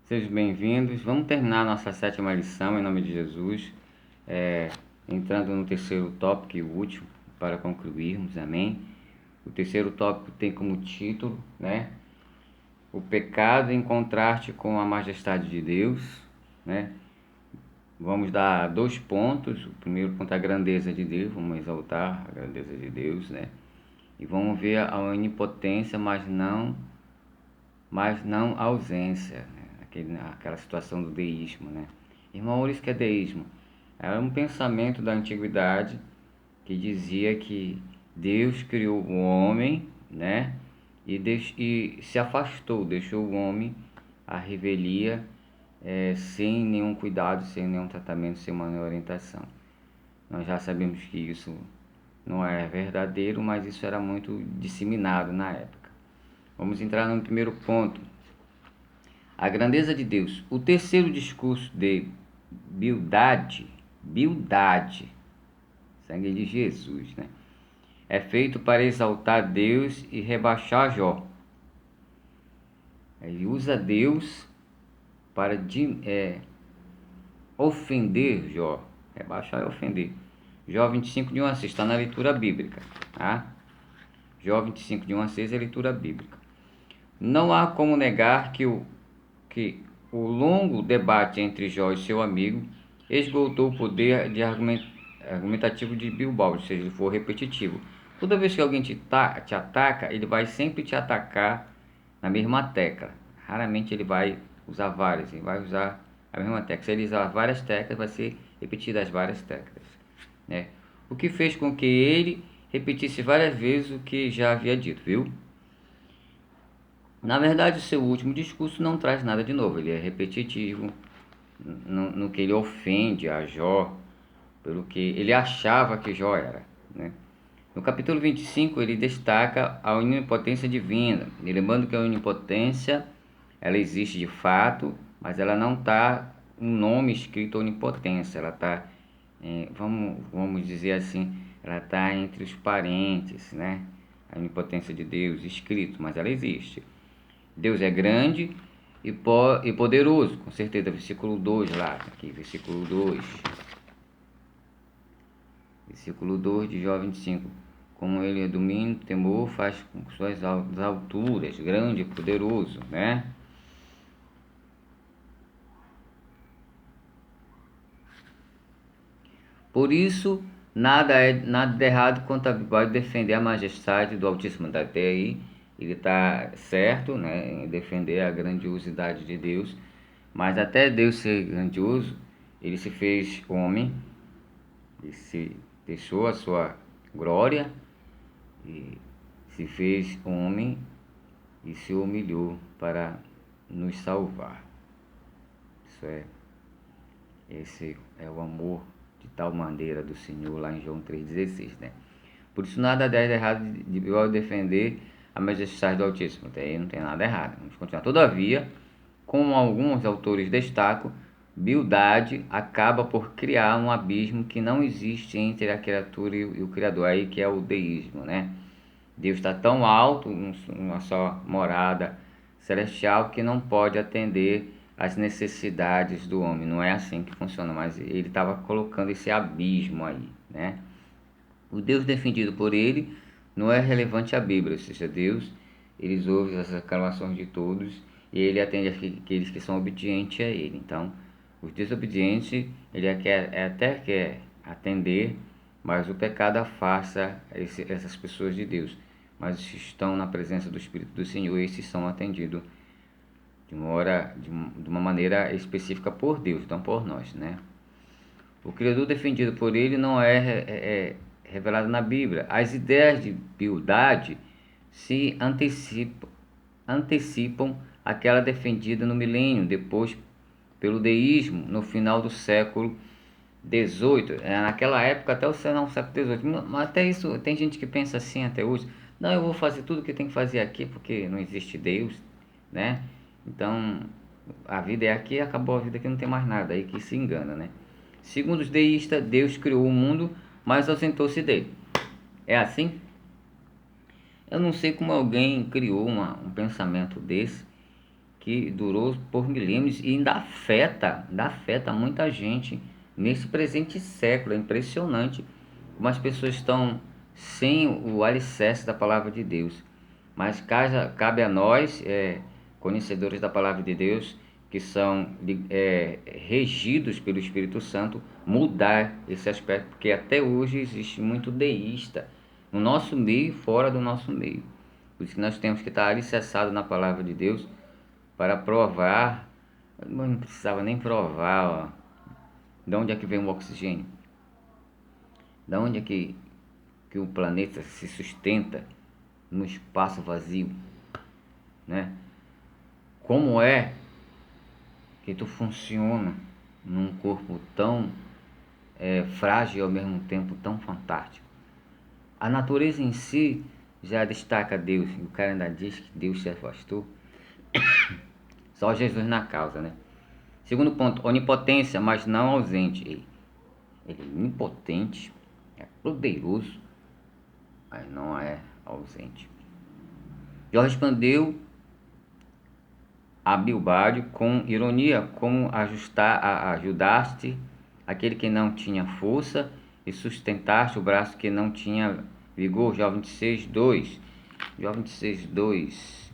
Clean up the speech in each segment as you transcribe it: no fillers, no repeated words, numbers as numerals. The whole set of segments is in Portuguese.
Sejam bem-vindos. Vamos terminar a nossa sétima lição em nome de Jesus, entrando no terceiro tópico e o último para concluirmos, amém? O terceiro tópico tem como título, o pecado em contraste com a majestade de Deus, né? Vamos dar 2 pontos. O primeiro ponto é a grandeza de Deus, vamos exaltar a grandeza de Deus, né? E vamos ver a onipotência, mas não a ausência, né? Aquela situação do deísmo, né? Irmão, isso que é deísmo? Era um pensamento da antiguidade que dizia que Deus criou o homem, né? E se afastou, deixou o homem à revelia, sem nenhum cuidado, sem nenhum tratamento, sem uma orientação. Nós já sabemos que isso não é verdadeiro, mas isso era muito disseminado na época. Vamos entrar no primeiro ponto. A grandeza de Deus. O terceiro discurso de Bildade, sangue de Jesus, né? É feito para exaltar Deus e rebaixar Jó. Ele usa Deus para ofender Jó. Rebaixar é ofender. Jó 25, de 1 a 6, está na leitura bíblica. Tá? Jó 25, de 1 a 6 é a leitura bíblica. Não há como negar que o longo debate entre Jó e seu amigo esgotou o poder argumentativo de Bilbao, ou seja, ele for repetitivo. Toda vez que alguém te ataca, ele vai sempre te atacar na mesma tecla. Raramente ele vai usar várias, ele vai usar a mesma tecla. Se ele usar várias teclas, vai ser repetida as várias teclas, né? O que fez com que ele repetisse várias vezes o que já havia dito, viu? Na verdade, o seu último discurso não traz nada de novo, ele é repetitivo no que ele ofende a Jó, pelo que ele achava que Jó era, né? No capítulo 25, ele destaca a onipotência divina, lembrando que a onipotência, ela existe de fato, mas ela não está um nome escrito onipotência, ela está, vamos dizer assim, ela está entre os parentes, né? A onipotência de Deus escrito, mas ela existe. Deus é grande e poderoso, com certeza, versículo 2 lá, aqui, versículo 2. Versículo 2 de Jó 25. Como ele é domínio, temor, faz com suas alturas, grande e poderoso, né? Por isso, nada de errado quanto a Bíblia defender a majestade do Altíssimo. Até aí, ele está certo, né, em defender a grandiosidade de Deus. Mas até Deus ser grandioso, ele se fez homem, ele se deixou a sua glória e se fez homem e se humilhou para nos salvar. Esse é o amor de tal maneira do Senhor lá em João 3,16, né? Por isso nada de errado de defender a majestade do Altíssimo. Até aí não tem nada errado. Vamos continuar. Todavia, como alguns autores destacam, Bildade acaba por criar um abismo que não existe entre a criatura e o Criador, aí que é o deísmo, né? Deus está tão alto, uma só morada celestial, que não pode atender às necessidades do homem. Não é assim que funciona, mas ele estava colocando esse abismo aí, né? O Deus defendido por ele não é relevante à Bíblia, ou seja, Deus, eles ouvem as reclamações de todos e ele atende aqueles que são obedientes a ele. Então, os desobedientes, ele até quer atender, mas o pecado afasta essas pessoas de Deus. Mas estão na presença do Espírito do Senhor e esses são atendidos de uma maneira específica por Deus, então por nós, né? O Criador defendido por ele não é revelado na Bíblia. As ideias de Bildade se antecipam aquela defendida no milênio, depois pelo deísmo, no final do século XVIII. Naquela época, até o século XVIII. Mas até isso, tem gente que pensa assim até hoje. Não, eu vou fazer tudo o que tem que fazer aqui, porque não existe Deus, né? Então, a vida é aqui, acabou a vida aqui, não tem mais nada. Aí que se engana, né? Segundo os deístas, Deus criou o mundo, mas ausentou-se dele. É assim? Eu não sei como alguém criou um pensamento desse, que durou por milênios e ainda afeta muita gente nesse presente século. É impressionante como as pessoas estão sem o alicerce da palavra de Deus. Mas cabe a nós, conhecedores da palavra de Deus, que são regidos pelo Espírito Santo, mudar esse aspecto, porque até hoje existe muito deísta no nosso meio e fora do nosso meio. Por isso que nós temos que estar alicerçados na palavra de Deus para provar. Não precisava nem provar, ó, de onde é que vem o oxigênio, de onde é que o planeta se sustenta no espaço vazio, né? Como é que tu funciona num corpo tão frágil e ao mesmo tempo tão fantástico? A natureza em si já destaca Deus, e o cara ainda diz que Deus se afastou. Só Jesus na causa, né? Segundo ponto, onipotência, mas não ausente. Ele é onipotente, é poderoso, mas não é ausente. Jó respondeu a Bilbade com ironia, como ajudaste aquele que não tinha força e sustentaste o braço que não tinha vigor. Jó 26:2. Jó 26:2.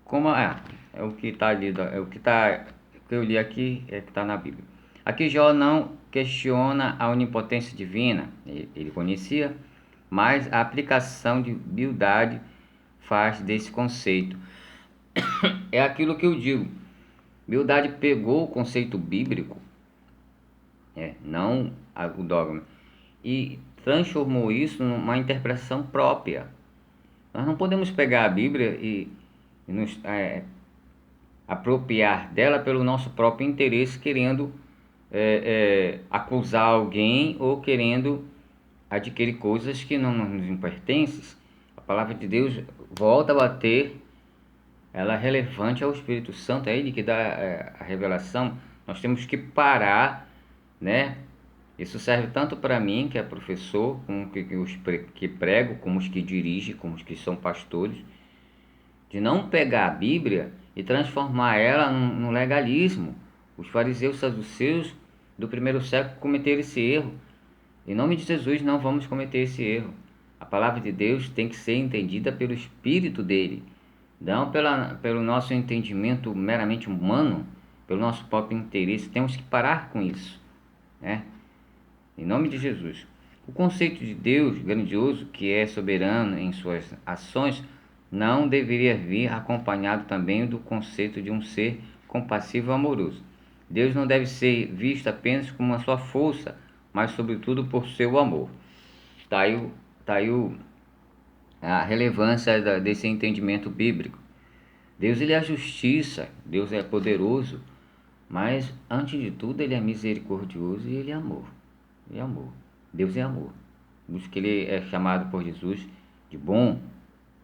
Como é o que está ali, é o que que eu li aqui, é que está na Bíblia. Aqui Jó não questiona a onipotência divina, ele conhecia, mas a aplicação de Bildade faz desse conceito. É aquilo que eu digo. Bildade pegou o conceito bíblico, não o dogma, e transformou isso numa interpretação própria. Nós não podemos pegar a Bíblia e nos apropriar dela pelo nosso próprio interesse, querendo acusar alguém ou querendo adquirir coisas que não nos pertencem. A palavra de Deus volta a bater, ela é relevante ao Espírito Santo, é Ele que dá a revelação. Nós temos que parar, né? Isso serve tanto para mim, que é professor, como os que prego, como os que dirigem, como os que são pastores, de não pegar a Bíblia e transformar ela no legalismo. Os fariseus e saduceus do primeiro século cometeram esse erro. Em nome de Jesus, não vamos cometer esse erro. A palavra de Deus tem que ser entendida pelo Espírito dele, não pelo nosso entendimento meramente humano, pelo nosso próprio interesse. Temos que parar com isso, né? Em nome de Jesus. O conceito de Deus grandioso, que é soberano em suas ações, não deveria vir acompanhado também do conceito de um ser compassivo e amoroso. Deus não deve ser visto apenas como a sua força, mas sobretudo por seu amor. Está aí a relevância desse entendimento bíblico. Deus, ele é a justiça, Deus é poderoso, mas antes de tudo ele é misericordioso e ele é amor. Ele é amor. Deus é amor. Por isso que ele é chamado por Jesus de bom,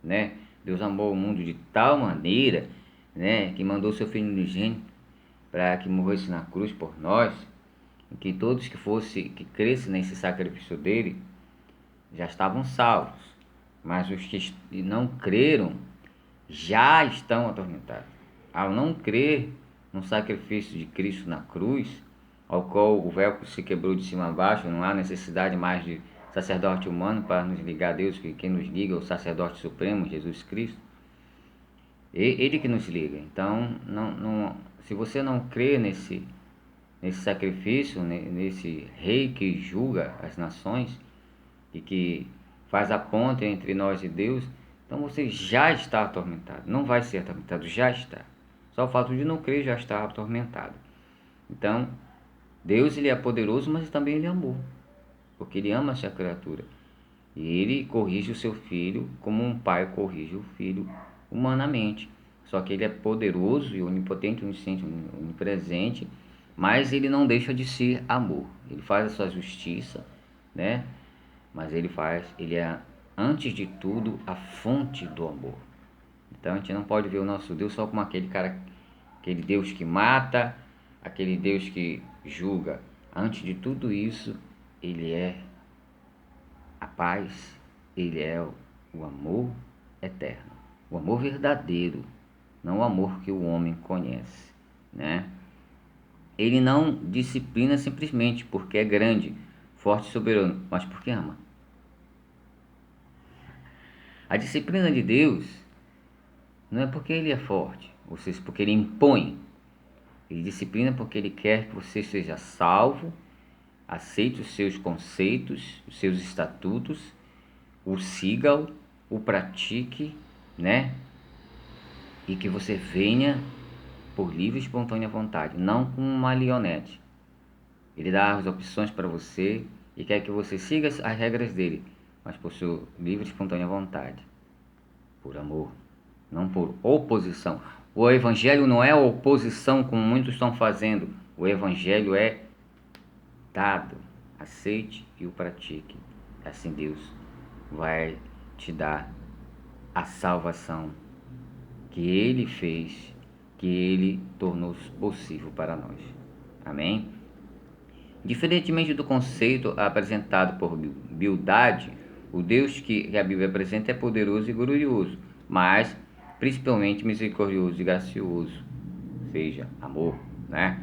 né? Deus amou o mundo de tal maneira, né, que mandou seu Filho unigênito para que morresse na cruz por nós, que todos que crescem nesse sacrifício dele já estavam salvos, mas os que não creram já estão atormentados. Ao não crer no sacrifício de Cristo na cruz, ao qual o véu se quebrou de cima a baixo, não há necessidade mais de sacerdote humano para nos ligar a Deus, que quem nos liga é o sacerdote supremo, Jesus Cristo. Ele que nos liga. Então, se você não crê nesse sacrifício, nesse rei que julga as nações e que faz a ponte entre nós e Deus, então você já está atormentado. Não vai ser atormentado, já está. Só o fato de não crer já está atormentado. Então, Deus, ele é poderoso, mas também ele é amor, porque ele ama essa criatura. E ele corrige o seu filho como um pai corrige o filho humanamente. Só que ele é poderoso e onipotente, onisciente, onipresente, mas ele não deixa de ser amor. Ele faz a sua justiça, né? Mas ele é, antes de tudo, a fonte do amor. Então a gente não pode ver o nosso Deus só como aquele Deus que mata, aquele Deus que julga. Antes de tudo isso, ele é a paz, ele é o amor eterno, o amor verdadeiro, não o amor que o homem conhece, né? Ele não disciplina simplesmente porque é grande, forte e soberano, mas porque ama. A disciplina de Deus não é porque ele é forte, ou seja, porque ele impõe. Ele disciplina porque ele quer que você seja salvo, aceite os seus conceitos, os seus estatutos, o siga, o pratique, né? E que você venha por livre e espontânea vontade, não como uma marionete. Ele dá as opções para você e quer que você siga as regras dele, mas por sua livre e espontânea vontade, por amor, não por oposição. O evangelho não é oposição como muitos estão fazendo. O evangelho é dado, aceite e o pratique. Assim Deus vai te dar a salvação que Ele fez, que Ele tornou possível para nós. Amém? Diferentemente do conceito apresentado por Bildade, o Deus que a Bíblia apresenta é poderoso e glorioso, mas principalmente misericordioso e gracioso, ou seja, amor, né?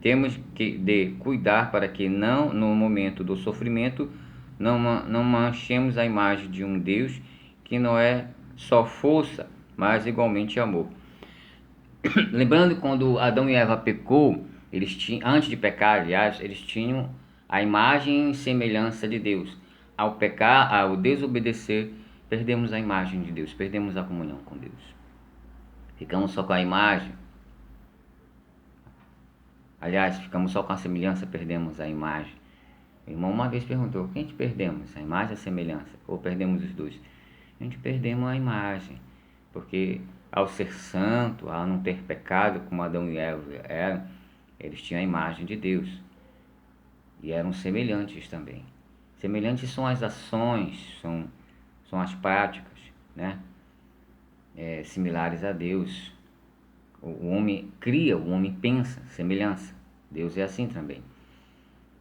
Temos de cuidar para que não, no momento do sofrimento, não manchemos a imagem de um Deus que não é só força, mas igualmente amor. Lembrando que quando Adão e Eva pecou, eles tinham, antes de pecar, aliás, eles tinham a imagem e semelhança de Deus. Ao pecar, ao desobedecer, perdemos a imagem de Deus, perdemos a comunhão com Deus. Ficamos só com a imagem. Aliás, ficamos só com a semelhança, perdemos a imagem. O irmão uma vez perguntou: o que a gente perdemos? A imagem ou a semelhança? Ou perdemos os dois? A gente perdemos a imagem, porque ao ser santo, ao não ter pecado, como Adão e Eva eram, eles tinham a imagem de Deus e eram semelhantes também. Semelhantes são as ações, são as práticas, né? Similares a Deus. O homem cria, o homem pensa, semelhança. Deus é assim também.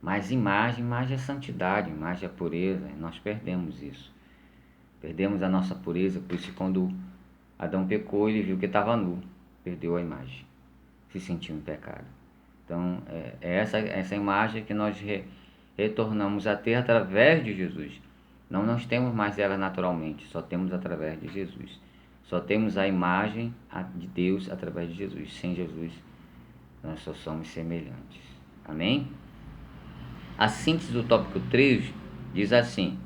Mas imagem é santidade, imagem é pureza. Nós perdemos isso. Perdemos a nossa pureza, por isso quando Adão pecou, ele viu que estava nu, perdeu a imagem, se sentiu em pecado. Então, é essa imagem que nós retornamos a ter através de Jesus. Não nós temos mais ela naturalmente, só temos através de Jesus. Só temos a imagem de Deus através de Jesus. Sem Jesus, nós só somos semelhantes. Amém? A síntese do tópico 3 diz assim: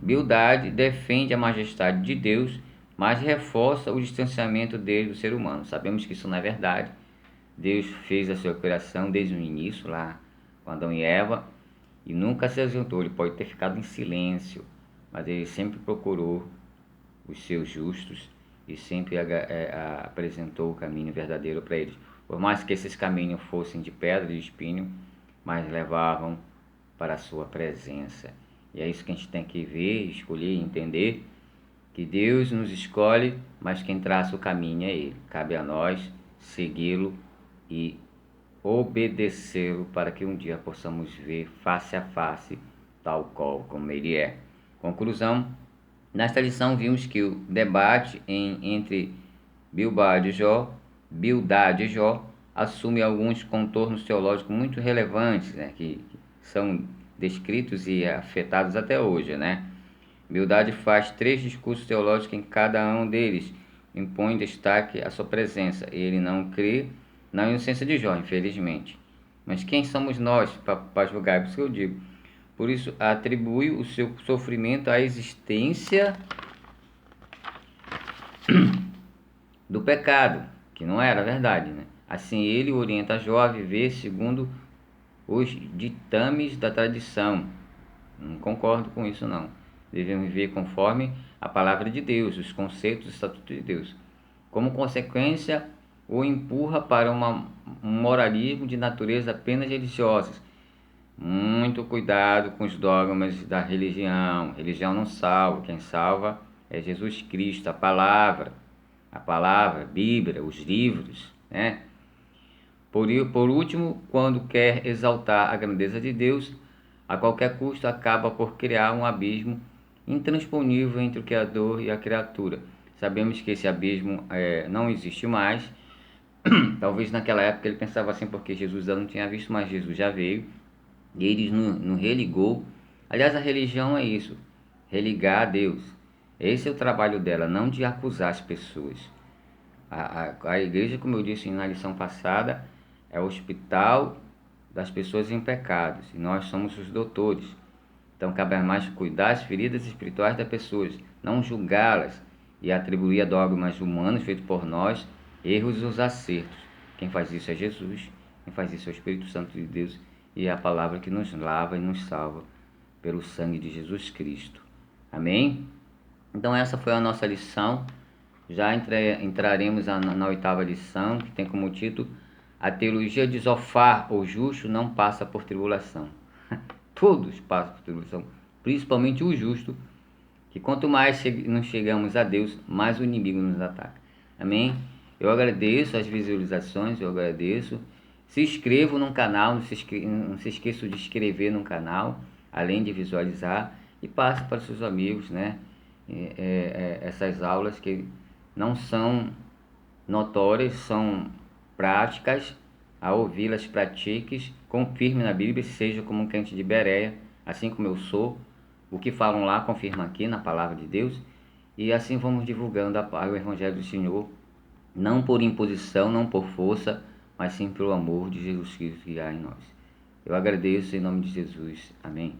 Bildade defende a majestade de Deus, mas reforça o distanciamento dele do ser humano. Sabemos que isso não é verdade. Deus fez a sua criação desde o início, lá com Adão e Eva, e nunca se ausentou. Ele pode ter ficado em silêncio, mas ele sempre procurou os seus justos e sempre apresentou o caminho verdadeiro para eles. Por mais que esses caminhos fossem de pedra e de espinho, mas levavam para a sua presença. E é isso que a gente tem que ver, escolher e entender, que Deus nos escolhe, mas quem traça o caminho é Ele. Cabe a nós segui-lo e obedecê-lo para que um dia possamos ver face a face, tal qual como Ele é. Conclusão: nesta lição vimos que o debate entre Bildade e Jó assume alguns contornos teológicos muito relevantes, né, que são descritos e afetados até hoje, né? Bildade faz 3 discursos teológicos, em cada um deles impõe destaque à sua presença. Ele não crê na inocência de Jó, infelizmente. Mas quem somos nós para julgar? É por isso que eu digo. Por isso, atribui o seu sofrimento à existência do pecado, que não era verdade, né? Assim, ele orienta Jó a viver segundo os ditames da tradição. Não concordo com isso, não. Devemos viver conforme a palavra de Deus, os conceitos, os estatutos de Deus. Como consequência, o empurra para um moralismo de natureza apenas religiosa. Muito cuidado com os dogmas da religião. Religião não salva. Quem salva é Jesus Cristo, a palavra, a Bíblia, os livros, né? Por último, quando quer exaltar a grandeza de Deus, a qualquer custo acaba por criar um abismo intransponível entre o Criador e a criatura. Sabemos que esse abismo não existe mais. Talvez naquela época ele pensava assim porque Jesus não tinha visto, mas Jesus já veio e ele nos religou. Aliás, a religião é isso, religar a Deus. Esse é o trabalho dela, não de acusar as pessoas. A igreja, como eu disse na lição passada, é o hospital das pessoas em pecados e nós somos os doutores. Então cabe mais cuidar das feridas espirituais das pessoas, não julgá-las e atribuir a dogmas humanos feitos por nós erros e os acertos. Quem faz isso é Jesus, quem faz isso é o Espírito Santo de Deus e é a palavra que nos lava e nos salva pelo sangue de Jesus Cristo. Amém? Então essa foi a nossa lição. Já entraremos na oitava lição, que tem como título: A teologia de Zofar, o justo, não passa por tribulação. Todos passam por tribulação, principalmente o justo, que quanto mais nos chegamos a Deus, mais o inimigo nos ataca. Amém? Eu agradeço as visualizações, eu agradeço. Se inscreva no canal, não se esqueça de inscrever no canal, além de visualizar, e passe para seus amigos, né? Essas aulas que não são notórias, são práticas. A ouvi-las, pratiques, confirme na Bíblia, seja como um crente de Bereia, assim como eu sou. O que falam lá, confirma aqui na palavra de Deus. E assim vamos divulgando o Evangelho do Senhor, não por imposição, não por força, mas sim pelo amor de Jesus Cristo que há em nós. Eu agradeço em nome de Jesus. Amém.